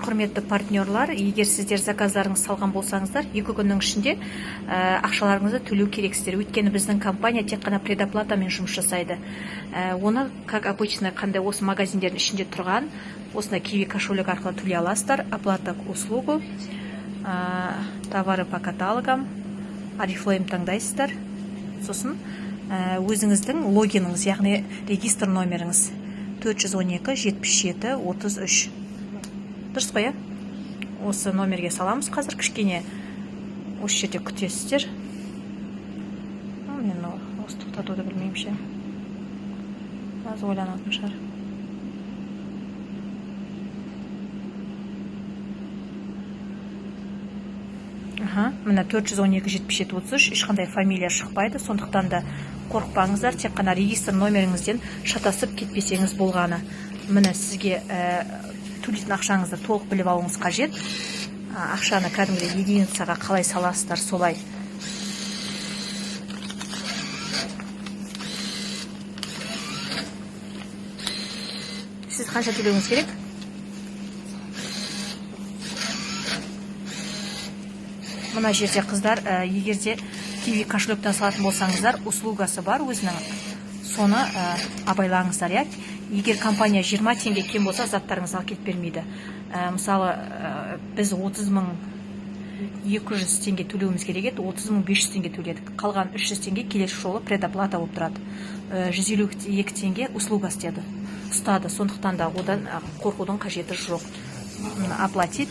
Құрметті партнерлар, егер сіздер заказдарыңыз салған болсаңыздар, 2 күннің ішінде ақшаларыңызды төлеу керексіздер. Өйткені біздің компания тек қана предоплатамен жұмыс жасайды. Оны, как обычно, қандай осы магазиндердің ішінде тұрған, осындай Kiwi кошелек арқылы төлей аласыздар. Оплата к услугу, товары по каталогам, Oriflame таңдайсыздар. Сосын өзіңіздің логиніңіз, яғни регистр номеріңіз 412 77 33. Дұрыс қой, осы номерге саламыз. Қазір кішкене осы жерде күтесіздер. Мен осы тоқтатуды білмеймін ше. Аз ойланатын шығар. Мына 412-77-33 ешқандай фамилия шықпайды, сондықтан да қорықпаңыздар, тек қана регистр номеріңізден шатасып кетпесеңіз болғаны. Міне сізге төлейтін ақшаңызды толық біліп алуыңыз қажет. Ақшаны кәдімгідей единицаға қалай саласыздар солай. Сіз қанша төлеуіңіз керек? Мына жерде қыздар, егерде Kiwi кошелектен салатын болсаңыздар, услугасы бар өзінің. Соны абайлаңыздар, я. Егер компания 20 теңге кем болса, заттарыңыз алып кетіп бермейді. Мысалы, біз 30.200 теңге төлеуіміз керек еді, 30.500 теңге төледік. Қалған 300 теңге келесі жолы предоплата болып тұрады. 152 теңге услуга ұстады. Сондықтан да одан қорқудың қажеті жоқ. Оплатит.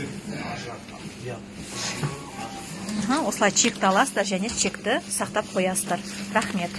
Осылай чекті аласыздар және чекті сақтап қоясыздар. Рахмет.